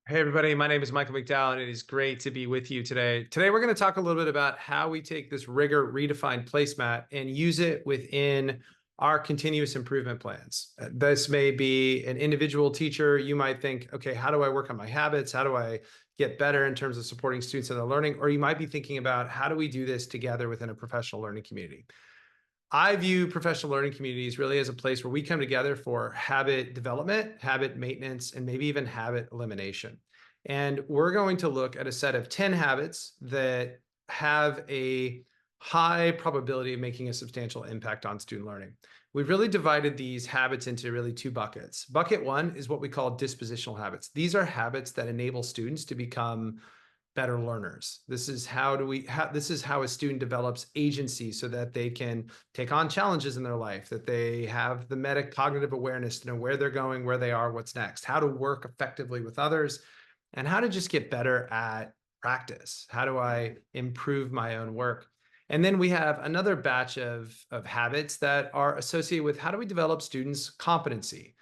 Hey everybody, my name is Michael McDowell, and it is great to be with you today. Today we're going to talk a little bit about how we take this Rigor Redefined Placemat and use it within our continuous improvement plans. This may be an individual teacher. You might think, okay, how do I work on my habits? How do I get better in terms of supporting students in their learning? Or you might be thinking about how do we do this together within a professional learning community? I view professional learning communities really as a place where we come together for habit development, habit maintenance, and maybe even habit elimination. And we're going to look at a set of 10 habits that have a high probability of making a substantial impact on student learning. We've really divided these habits into really two buckets. Bucket one is what we call dispositional habits. These are habits that enable students to become better learners. This is this is how a student develops agency so that they can take on challenges in their life, that they have the metacognitive awareness to know where they're going, where they are, what's next, how to work effectively with others, and how to just get better at practice. How do I improve my own work? And then we have another batch of habits that are associated with how do we develop students' competency?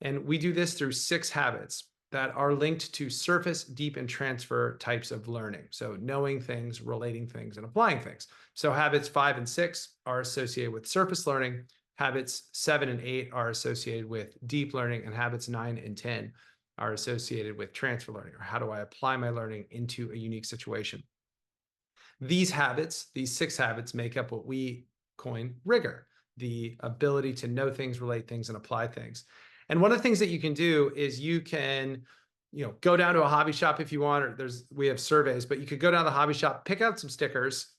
And we do this through 6 habits that are linked to surface, deep, and transfer types of learning. So knowing things, relating things, and applying things. So habits 5 and 6 are associated with surface learning. Habits 7 and 8 are associated with deep learning, and habits 9 and 10 are associated with transfer learning, or how do I apply my learning into a unique situation. These habits, these 6 habits, make up what we coin rigor, the ability to know things, relate things, and apply things. And one of the things that you can do is you can, go down to a hobby shop if you want, or we have surveys, but you could go down to the hobby shop, pick out some stickers.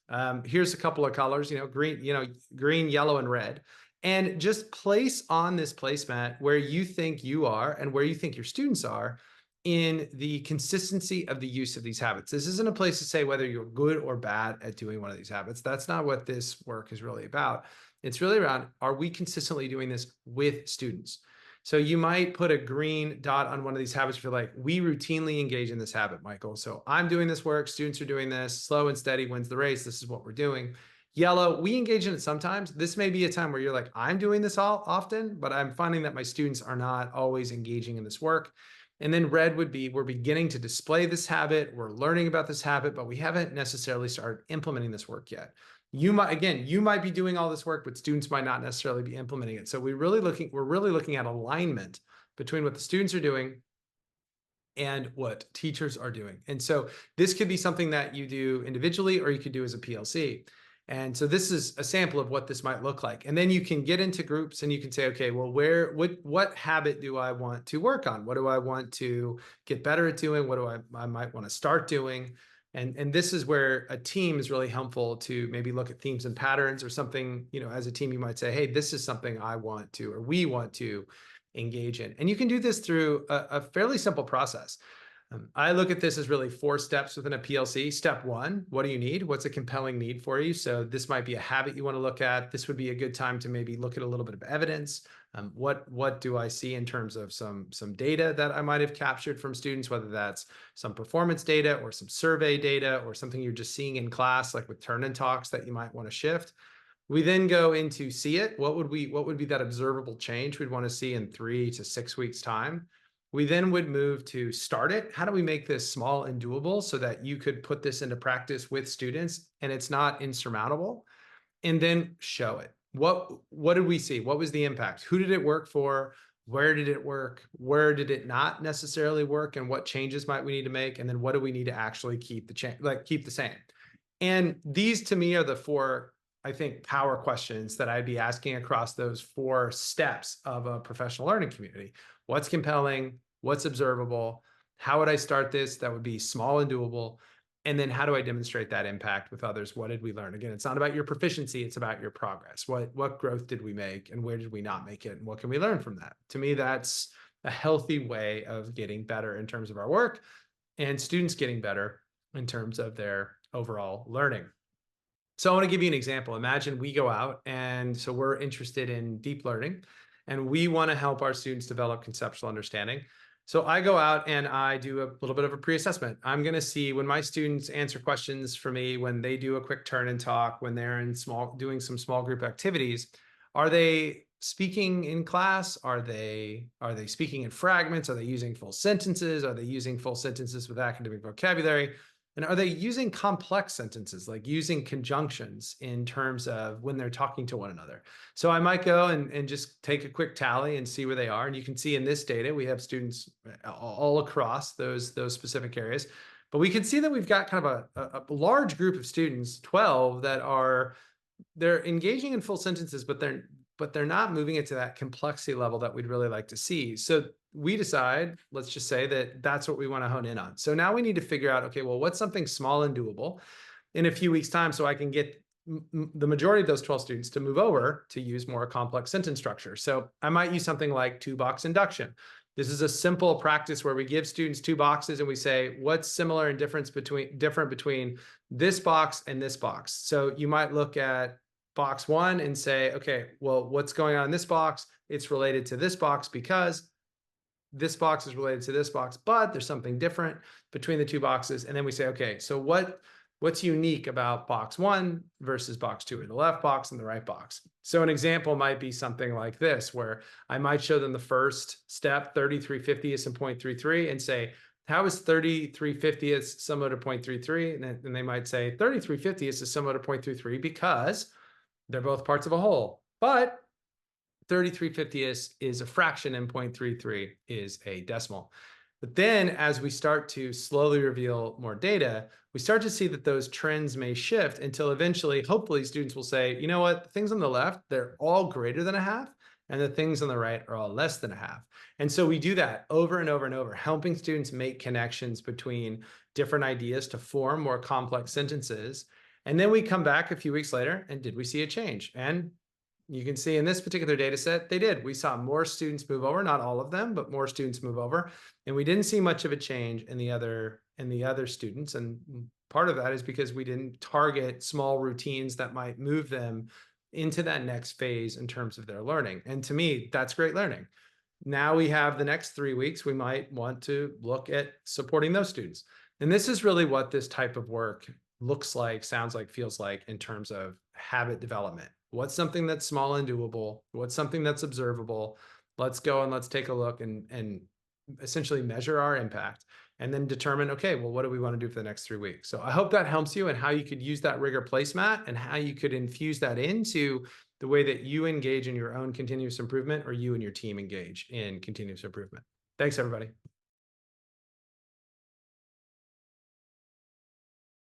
Here's a couple of colors, green, yellow, and red, and just place on this placemat where you think you are and where you think your students are in the consistency of the use of these habits. This isn't a place to say whether you're good or bad at doing one of these habits. That's not what this work is really about. It's really around, are we consistently doing this with students? So you might put a green dot on one of these habits if you're like, we routinely engage in this habit, Michael. So I'm doing this work, students are doing this, slow and steady wins the race. This is what we're doing. Yellow, we engage in it sometimes. This may be a time where you're like, I'm doing this all often, but I'm finding that my students are not always engaging in this work. And then red would be, we're beginning to display this habit, we're learning about this habit, but we haven't necessarily started implementing this work yet. You might be doing all this work, but students might not necessarily be implementing it. So we're really looking at alignment between what the students are doing and what teachers are doing. And so this could be something that you do individually, or you could do as a PLC. And so this is a sample of what this might look like. And then you can get into groups and you can say, okay, well, what habit do I want to work on? What do I want to get better at doing? What do I might want to start doing? And this is where a team is really helpful to maybe look at themes and patterns, or something, as a team, you might say, hey, this is something I want to, or we want to engage in. And you can do this through a fairly simple process. I look at this as really 4 steps within a PLC. Step 1, what do you need? What's a compelling need for you? So this might be a habit you want to look at. This would be a good time to maybe look at a little bit of evidence. What do I see in terms of some data that I might have captured from students, whether that's some performance data or some survey data or something you're just seeing in class, like with turn-in talks that you might want to shift. We then go into see it. What would be that observable change we'd want to see in 3 to 6 weeks time? We then would move to start it. How do we make this small and doable so that you could put this into practice with students and it's not insurmountable? And then show it. What did we see? What was the impact? Who did it work for? Where did it work? Where did it not necessarily work? And what changes might we need to make? And then what do we need to actually keep the same? And these to me are the 4, I think, power questions that I'd be asking across those 4 steps of a professional learning community. What's compelling? What's observable? How would I start this? That would be small and doable. And then how do I demonstrate that impact with others? What did we learn? Again, it's not about your proficiency, it's about your progress. What growth did we make, and where did we not make it? And what can we learn from that? To me, that's a healthy way of getting better in terms of our work, and students getting better in terms of their overall learning. So I want to give you an example. Imagine we go out, and so we're interested in deep learning, and we want to help our students develop conceptual understanding. So I go out and I do a little bit of a pre-assessment. I'm going to see when my students answer questions for me, when they do a quick turn and talk, when they're doing some small group activities, are they speaking in class? Are they speaking in fragments? Are they using full sentences? Are they using full sentences with academic vocabulary? And are they using complex sentences, like using conjunctions in terms of when they're talking to one another? So I might go and just take a quick tally and see where they are. And you can see in this data, we have students all across those specific areas. But we can see that we've got kind of a large group of students, 12, that they're engaging in full sentences, but they're not moving it to that complexity level that we'd really like to see. So we decide, let's just say that that's what we want to hone in on. So now we need to figure out, okay, well, what's something small and doable in a few weeks' time so I can get the majority of those 12 students to move over to use more complex sentence structure. So I might use something like 2-box induction. This is a simple practice where we give students 2 boxes and we say, what's similar and different between this box and this box? So you might look at box 1 and say, okay, well, what's going on in this box? It's related to this box because this box is related to this box, but there's something different between the 2 boxes. And then we say, okay, so what's unique about box 1 versus box 2, or the left box and the right box? So an example might be something like this, where I might show them the first step, 33/50ths and 0.33, and say, how is 33/50ths similar to 0.33? And they might say 33/50ths is similar to 0.33 because they're both parts of a whole. But 33/50ths is a fraction and 0.33 is a decimal. But then as we start to slowly reveal more data, we start to see that those trends may shift until eventually, hopefully, students will say, you know what, the things on the left, they're all greater than a half, and the things on the right are all less than a half. And so we do that over and over and over, helping students make connections between different ideas to form more complex sentences. And then we come back a few weeks later, and did we see a change? And you can see in this particular data set, they did. We saw more students move over, not all of them, but more students move over. And we didn't see much of a change in the other students. And part of that is because we didn't target small routines that might move them into that next phase in terms of their learning. And to me, that's great learning. Now we have the next 3 weeks, we might want to look at supporting those students. And this is really what this type of work looks like, sounds like, feels like in terms of habit development. What's something that's small and doable? What's something that's observable? Let's go and let's take a look and essentially measure our impact and then determine, okay, well, what do we want to do for the next 3 weeks? So I hope that helps you and how you could use that Rigor Placemat and how you could infuse that into the way that you engage in your own continuous improvement, or you and your team engage in continuous improvement. Thanks, everybody.